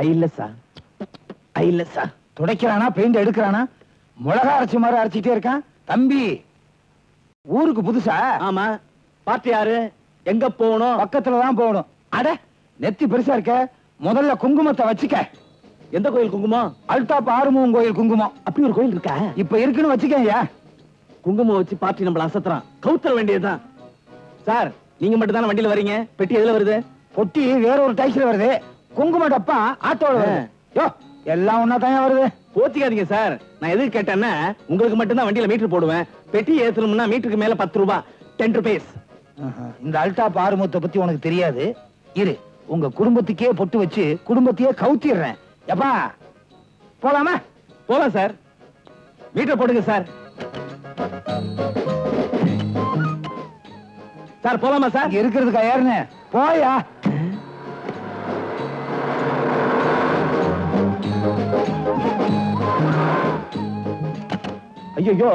ஐலசா துடைக்கிறானா பெயிண்ட் எடுக்கிறானா மிளகா அரைச்சி மாதிரி அரைச்சிட்டே இருக்கான். தம்பி ஊருக்கு புதுசா? ஆமா. பார்ட்டி யாரு? எங்க போகணும்? பக்கத்துலதான் போகணும். அட நெத்தி பெருசா இருக்க, முதல்ல குங்குமத்தை வச்சுக்க. எந்த கோயில் குங்குமம்? அல்டாப் ஆறுமுகம் கோயில் குங்குமம். அப்படி ஒரு கோயில் இருக்கா? இப்ப இருக்குன்னு வச்சுக்கயா. குங்குமம் வச்சு பார்ட்டி நம்மள அசத்துறான், கவுத்தர வேண்டியதுதான். சார் நீங்க மட்டும் தானே வண்டியில வரீங்க? பெட்டி எதுல வருது? பொட்டி வேற ஒரு டாக்ஸில வருது. குங்கும டப்பா ஆட்டோல வருது. யோ எல்லாம் ஒன்னா தான் வருது. போத்திக்காதீங்க சார். நான் எதுக்கு கேட்டேன்னா உங்களுக்கு மட்டும் தான் வண்டியில மீட்டர் போடுவேன். பெட்டி ஏத்தணும்னா மீட்டருக்கு மேல 10 ரூபாய், 10 rupees. இந்த அல்டாப் ஆறுமுகத்தை பத்தி உனக்கு தெரியாது. இரு, உங்க குடும்பத்துக்கே பொட்டு வச்சு குடும்பத்தையே கவுத்திடுறேன். எப்பா போலாமா? போலாம் சார். மீட்டர் போடுங்க சார். சார் போலாமா சார்? இருக்கிறதுக்கா யாருன்னு போயா. ஐயோ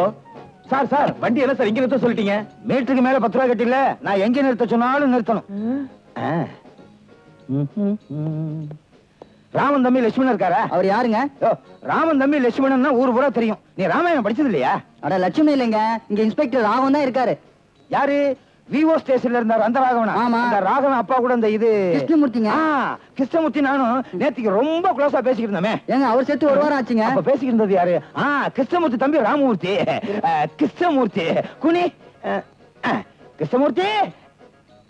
சார் சார் வண்டி என்ன சார் இங்க நிறுத்த சொல்லிட்டீங்க? மீட்டருக்கு மேல 10 ரூபாய் கட்டில நான் எங்க நிறுத்த சொன்னாலும் நிறுத்தணும். ராமன் தம்பி லட்சுமணன் இருக்காரா? அவர் யாருங்க? ராமன் தம்பி லட்சுமணன் ஊர் பூரா தெரியும். நீ ராமாயணம் படிச்சது இல்லையா? அட லட்சுமி இல்லைங்க, இங்க இன்ஸ்பெக்டர் ராகவன் தான் இருக்காரு. யாரு? விவோ ஸ்டேஷன்ல இருந்தார் அந்த ராகவன். ஆமா, அந்த ராகவன் அப்பா கூட இந்த இது கிருஷ்ணமூர்த்திங்க. கிருஷ்ணமூர்த்தி நானும் நேத்திக்கு ரொம்ப க்ளோஸா பேசிக்கிட்டு இருந்தோமே. ஏங்க அவர் செத்து ஒரு வாரம் ஆச்சுங்க. அப்ப பேசிக்கிட்டு இருந்தது யாரு? கிருஷ்ணமூர்த்தி தம்பி ராமமூர்த்தி. கிருஷ்ணமூர்த்தி குனி. கிருஷ்ணமூர்த்தி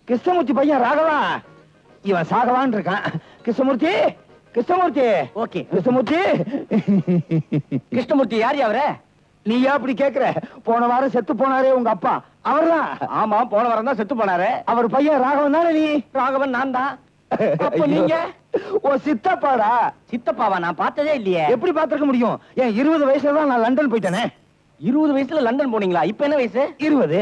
கிருஷ்ணமூர்த்தி பையன் ராகவா. இவன் சாகவான் இருக்கான். கிருஷ்ணமூர்த்தி கிருஷ்ணமூர்த்தி. ஓகே கிருஷ்ணமூர்த்தி. கிருஷ்ணமூர்த்தி யாரு அவரே? நீயா அப்படி கேக்குற? போன வாரம் செத்து போனாரே உங்க அப்பா, அவர்தான். ஆமா, போன வாரம் தான் செத்து போனாரு. அவர் பையன் ராகவன் தானே நீ? ராகவன் நான் தான். அப்ப நீங்க? ஓ சித்தப்பாடா. சித்தப்பாவா? நான் பார்த்ததே இல்லையே. எப்படி பார்த்திருக்க முடியும்? ஏன் 20 வயசுல தான் நான் லண்டன் போயிட்டேனே. 20 வயசுல லண்டன் போனீங்களா? இப்ப என்ன வயசு? 20.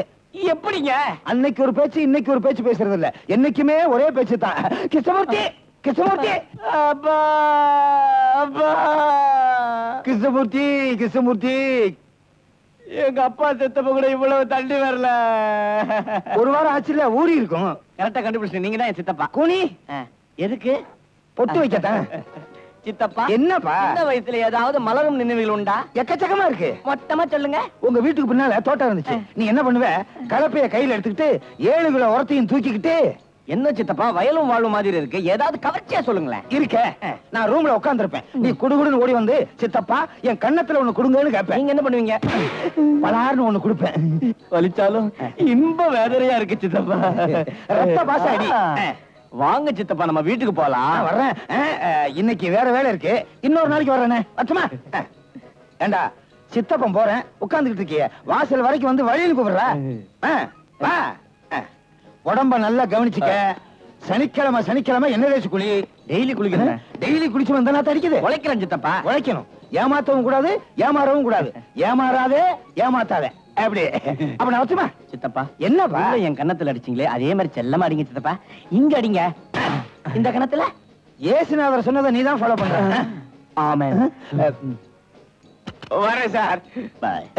எப்படிங்க? அன்னைக்கு ஒரு பேச்சு இன்னைக்கு ஒரு பேச்சு பேசுறது இல்ல, என்னைக்குமே ஒரே பேச்சு தான். கிருஷ்ணமூர்த்தி கிருஷ்ணமூர்த்தி. அப்பா அப்பா. கிருஷ்ணமூர்த்தி கிருஷ்ணமூர்த்தி. எங்க அப்பா செத்தப்ப கூட இவ்வளவு தள்ளி வரல. ஒரு வாரம் ஆச்சுல, ஊறி இருக்கும். கரெக்டா கண்டுபிடிச்சு. நீங்க தான் என் சித்தப்பா. கூனி எதுக்கு? பொட்டு வைக்கத்தான். சித்தப்பா என்னப்பா? இந்த வயசுல ஏதாவது மலரும் நினைவுகள் உண்டா? எக்கச்சக்கமா இருக்கு. மொத்தமா சொல்லுங்க. உங்க வீட்டுக்கு பின்னால தோட்டம் இருந்துச்சு. நீ என்ன பண்ணுவ? கலப்பைய கையில எடுத்துக்கிட்டு 7 கிலோ உரத்தையும் தூக்கிக்கிட்டு. என்ன சித்தப்பா வயலும் வாழும் மாதிரி இருக்கு, ஏதாவது கவர்ச்சியா சொல்லுங்களேன். இருக்க நான் ரூம்ல உட்கார்ந்திருப்பேன். நீ குடுகுடுன்னு ஓடி வந்து சித்தப்பா என் கண்ணத்துல ஒண்ணு குடுங்கன்னு கேட்பேன். நீங்க என்ன பண்ணுவீங்க? பலார்னு ஒண்ணு கொடுப்பேன். வலிச்சாலும் இன்ப வேதனையா இருக்கு சித்தப்பா. ரத்த பாசாடி. வாங்க சித்தப்பா நம்ம வீட்டுக்கு போலாம். வர்றேன். இன்னைக்கு வேற வேலை இருக்கு, இன்னொரு நாளைக்கு வர்றேனே. வச்சுமா? ஏண்டா சித்தப்பன் போறேன் உட்கார்ந்துகிட்டு இருக்கிய, வாசல் வரைக்கும் வந்து வழியில் கூப்பிடுற. வா. உடம்ப நல்லா கவனிச்சுக்க. சனிக்கிழமை சனிக்கிழமை என்ன தேய்ச்சி குளி. டெய்லி குளிக்கிறேன். டெய்லி குளிச்சு வந்தா தடிக்குது. உழைக்கிறேன் சித்தப்பா. உழைக்கணும். ஏமாத்தவும் கூடாது, ஏமாறவும் கூடாது. ஏமாறாதே ஏமாத்தாதே. அப்படி அப்ப நான் வச்சுமா? சித்தப்பா என்னப்பா என் கண்ணத்துல அடிச்சீங்களே அதே மாதிரி செல்லமா அடிங்க சித்தப்பா. இங்க அடிங்க. இந்த கணத்துல ஏசுநாதர் சொன்னதை நீதான் ஃபாலோ பண்ற. ஆமென். வரேன் சார்.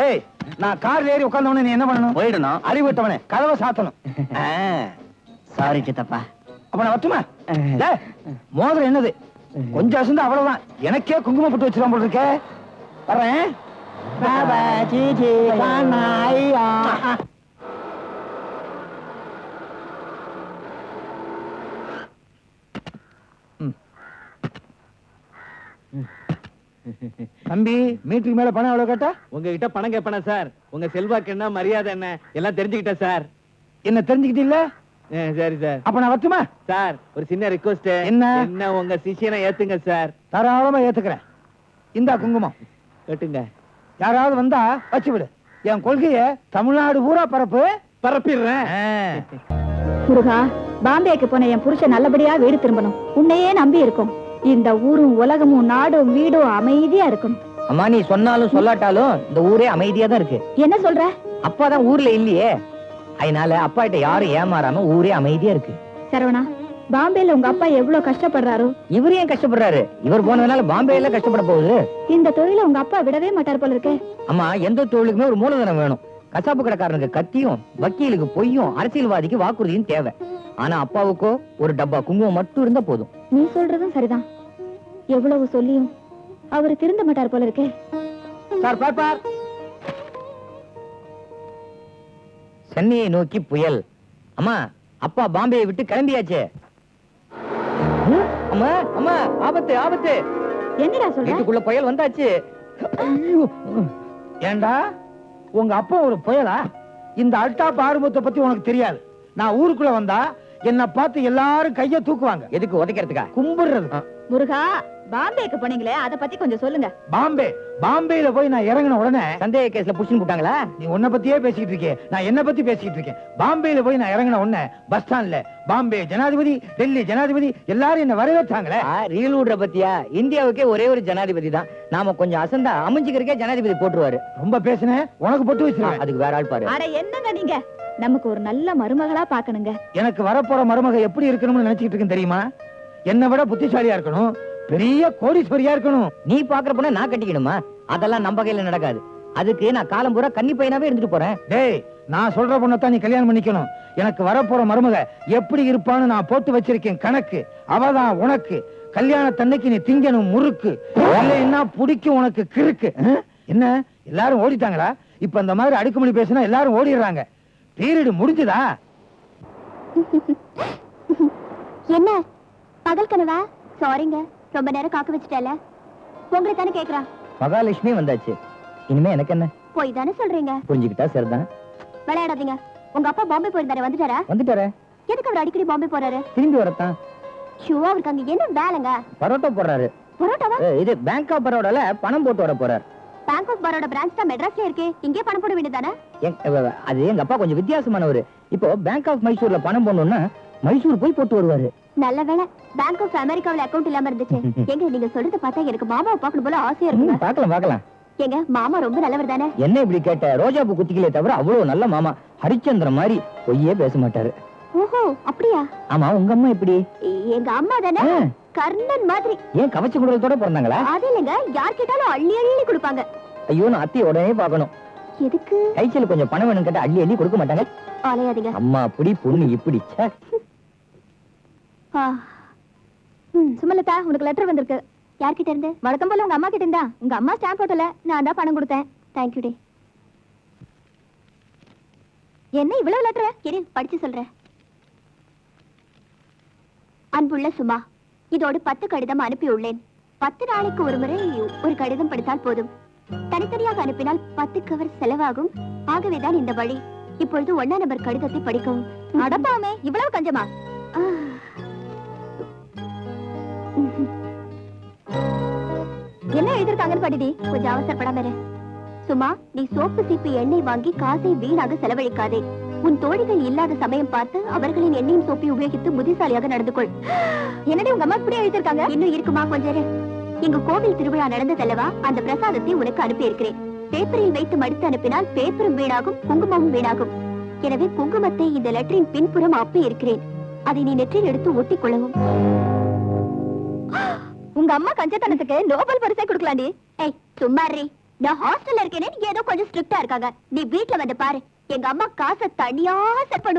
ஏய் நான் கார்ல ஏறி உட்கார்ந்தவனே நீ என்ன பண்ணணும்? போயிடணும். அறிவிட்டவனே கதவை சாத்தணும். சாரி சித்தப்பா. அப்ப நான் வச்சுமா? மோதிரம் என்னது? கொஞ்சம் அசந்து அவ்வளவுதான். எனக்கே குங்குமம் போட்டு வச்சிருவான் போல இருக்க. வரேன். தம்பி மீட்டருக்கு மேல பணம் எவ்வளவு கேட்டா? உங்ககிட்ட பணம் கேட்பனா சார்? உங்க செல்வாக்கு என்ன மரியாதை என்ன எல்லாம் தெரிஞ்சுக்கிட்டேன் சார். என்ன தெரிஞ்சுக்கிட்டீங்களா? சரி சார். அப்ப நான் வச்சுமா? சார் ஒரு சின்ன ரிக்வெஸ்ட். என்ன உங்க சிஷியனை ஏத்துங்க சார். தாராளமா ஏத்துக்கிறேன். இந்தா குங்குமம் கேட்டுங்க. யாராவது வந்தா வச்சு விடு. என் கொள்கைய தமிழ்நாடு பூரா பரப்பிடுறேன். முருகா, பாம்பேக்கு போன என் புருஷன் நல்லபடியா வீடு திரும்பணும். உன்னையே நம்பி இருக்கும். இந்த ஊரும் உலகமும் நாடும் வீடும் அமைதியா இருக்கணும். அம்மா நீ சொன்னாலும் சொல்லாட்டாலும் இந்த ஊரே அமைதியா தான் இருக்கு. என்ன சொல்ற? அப்பாதான் ஊர்ல இல்லையே, அதனால அப்பா கிட்ட யாரும் ஏமாறாம ஊரே அமைதியா இருக்கு. சரவணா, பாம்பேல உங்க அப்பா எவ்வளவு கஷ்டப்படுறாரு. இவரு ஏன் கஷ்டப்படுறாரு? இவர் போனதுனால பாம்பேல கஷ்டப்பட போகுது. இந்த தொழில உங்க அப்பா விடவே மாட்டார் போல இருக்கு. அம்மா எந்த தொழிலுக்குமே ஒரு மூலதனம் வேணும். கசாப்பு கடைக்காரனுக்கு கத்தியும், வக்கீலுக்கு பொய்யும், அரசியல்வாதிக்கு வாக்குறுதியும் தேவை. ஆனா அப்பாவுக்கோ ஒரு டப்பா குங்குமம் மட்டும் இருந்தா போதும். நீ சொல்றதும் சரிதான். எவ்வளவு சொல்லியும் அவரு திருந்த மாட்டார் போல இருக்கே. Sir paper. சென்னையை நோக்கி புயல். அம்மா, அப்பா பாம்பேயை விட்டு கிளம்பியாச்சே. அம்மா அம்மா, ஆபத்து ஆபத்து, என்னடா சொல்ற? வீட்டுக்குள்ள புயல் வந்தாச்சு. ஐயோ, ஏண்டா உங்க அப்பா ஒரு புயலா? இந்த அல்டாப் ஆறுமுகத்தை பத்தி உனக்கு தெரியாது. நான் ஊருக்குள்ள வந்தா என்ன பார்த்து எல்லாரும் கைய தூக்குவாங்க. எதுக்கு உதைக்கிறதுக்கா? கும்பிடுறது. முருகா, பாம்பேக்கு போனீங்களே அத பத்தி கொஞ்சம் சொல்லுங்க. பாம்பேல போய் நான் இறங்கின உடனே சந்தேக கேஸ்ல புடிச்சு போட்டாங்களா? நீ உன்னை பத்தியே பேசிக்கிட்டு இருக்கே, நான் என்ன பத்தி பேசிக்கிட்டு இருக்கேன். பாம்பேல போய் நான் இறங்கின உடனே பஸ் ஸ்டாண்ட்ல பாம்பே ஜனாதிபதி, டெல்லி ஜனாதிபதி எல்லாரும் என்ன வரவேற்றாங்களே. ரீல் விடுற பத்தியா? இந்தியாவுக்கே ஒரே ஒரு ஜனாதிபதி தான். நாம கொஞ்சம் அசந்தா அமைஞ்சுக்கிறக்கே ஜனாதிபதி போட்டுருவாரு. ரொம்ப பேசுனேன், உனக்கு போட்டு வச்சிருவேன். அதுக்கு வேற ஆள் பாரு. அட என்னங்க நீங்க, நமக்கு ஒரு நல்ல மருமகளா பாக்கணுங்க. எனக்கு வரப்போற மருமக எப்படி இருக்கணும்னு நினைச்சிட்டு இருக்கேன் தெரியுமா? என்னை விட புத்திசாலியா இருக்கணும், பெரிய கோடீஸ்வரியா இருக்கணும். நீ பாக்குற பொண்ண நான் கட்டிக்கணுமா? அதெல்லாம் நம்ம கையில நடக்காது. அதுக்கு நான் காலம் பூரா கன்னி பையனாவே இருந்துட்டு போறேன். டேய், நான் சொல்ற பொண்ணத்தான் நீ கல்யாணம் பண்ணிக்கணும். எனக்கு வரப்போற மருமக எப்படி இருப்பான்னு நான் போட்டு வச்சிருக்கேன் கணக்கு. அவதான் உனக்கு. கல்யாணத்தன்னைக்கு நீ திங்கணும் முறுக்கு, இல்லைன்னா பிடிக்கும் உனக்கு கிறுக்கு. என்ன எல்லாரும் ஓடிட்டாங்களா? இப்ப இந்த மாதிரி அடுக்குமொழி பேசினா எல்லாரும் ஓடிடுறாங்க. பீரியட் முடிஞ்சுதா? என்ன பகல் கனவா? சாரிங்க, ரொம்ப நேரம் காக்க வச்சுட்டல. உங்களை தானே கேக்குறா. மகாலட்சுமி வந்தாச்சு. இனிமே எனக்கு என்ன? போய் தானே சொல்றீங்க. புரிஞ்சுக்கிட்டா சரிதான். விளையாடாதீங்க. உங்க அப்பா பாம்பே போயிருந்தாரு, வந்துட்டாரா? வந்துட்டாரே. எதுக்கு அவர் அடிக்கடி பாம்பே போறாரு? திரும்பி வரத்தான். ஷோ, அவருக்கு அங்க என்ன வேலைங்க? பரோட்டா போடுறாரு. பரோட்டாவா? இது பேங்க் ஆஃப் பரோடால பணம் போட்டு வர போறாரு. பேங்க் ஆஃப் பரோடா பிரான்ச் தான் மெட்ராஸ்ல இருக்கு. இங்கே பணம் போட வேண்டியதானே? அது எங்க அப்பா கொஞ்சம் வித்தியாசமானவரு. இப்போ பேங்க் ஆஃப் மைசூர்ல பணம் போடணும்னா மைசூர் போய் போட்டு வருவாரு. நல்ல வேலை பேங்க் ஆஃப் அமெரிக்காவுல அக்கவுண்ட் இல்லாம இருந்துச்சு. எங்க நீங்க சொல்றத பார்த்தா எனக்கு மாமாவை பார்க்கணும் போல ஆசையா இருக்கு. பார்க்கலாம் பார்க்கலாம். எங்க மாமா ரொம்ப நல்லவர் தானே? என்ன இப்படி கேட்ட? ரோஜா பூ குத்திக்கலே தவிர அவ்வளவு நல்ல மாமா. ஹரிச்சந்திர மாதிரி பொய்யே பேச மாட்டாரு. ஓஹோ, அப்படியா? ஆமா, உங்க அம்மா எப்படி? எங்க அம்மா தானே கர்ணன் மாதிரி. ஏன் கவச்ச குடலத்தோட பிறந்தாங்களா? அது இல்லங்க, யார் கேட்டாலும் அள்ளி அள்ளி கொடுப்பாங்க. ஐயோ, நான் அத்தைய உடனே பார்க்கணும். எதுக்கு? கைச்சல் கொஞ்சம் பணம் வேணும் கேட்டா அள்ளி அள்ளி கொடுக்க மாட்டாங்க. அலையாதீங்க. அம்மா அப்படி, பொண்ணு இப்படி. சுமலதா, உனக்கு லெட்டர் வந்திருக்கு. யார்கிட்ட இருந்து? வழக்கம் போல உங்க அம்மா கிட்ட இருந்தா. உங்க அம்மா ஸ்டாம்ப் போட்டல, நான் தான் பணம் கொடுத்தேன். தேங்க்யூ டே. என்ன இவ்வளவு லெட்டர்? இரு, படிச்சு சொல்றேன். அன்புள்ள சுமா, இதோடு 10 கடிதம் அனுப்பியுள்ளேன். 10 நாளைக்கு ஒரு முறை ஒரு கடிதம் படித்தால் போதும். தனித்தனியாக அனுப்பினால் 10 கவர் செலவாகும். ஆகவேதான் இந்த வழி. இப்பொழுது 1ஆம் நம்பர் கடிதத்தை படிக்கவும். அடப்பாமே, இவ்வளவு கஞ்சமா? என்ன எழுதிருக்காங்கன்னு படிடி. கொஞ்சம் அவசரப்படாம இரு. சும்மா, நீ சோப்பு சீப்பு எண்ணெய் வாங்கி காசை வீணாக செலவழிக்காதே. உன் தோழிகள் இல்லாத சமயம் பார்த்து அவர்களின் எண்ணெயும் சோப்பை உபயோகித்து புத்திசாலியாக நடந்து கொள். என்னடி உங்க அம்மா இப்படி எழுதிருக்காங்க? இன்னும் இருக்குமா? கொஞ்சம் எங்க கோவில் திருவிழா நடந்ததல்லவா, அந்த பிரசாதத்தை உனக்கு அனுப்பி இருக்கிறேன். பேப்பரில் வைத்து மடித்து அனுப்பினால் பேப்பரும் வீணாகும், குங்குமமும் வீணாகும். எனவே குங்குமத்தை இந்த லெட்டரின் பின்புறம் அப்பி இருக்கிறேன். அதை நீ நெற்றில் எடுத்து ஒட்டிக் கொள்ளவும். உங்க அம்மா கஞ்சத்தனத்துக்கு நோபல் பரிசை கொடுக்கலாண்டி. ஏய் சும்மா இரு. நான் ஹாஸ்டல்ல இருக்கேனே, ஏதோ கொஞ்சம் ஸ்ட்ரிக்ட்டா இருக்காங்க. நீ வீட்ல வந்து பாரு. எங்க அம்மா காசை தனியா செட்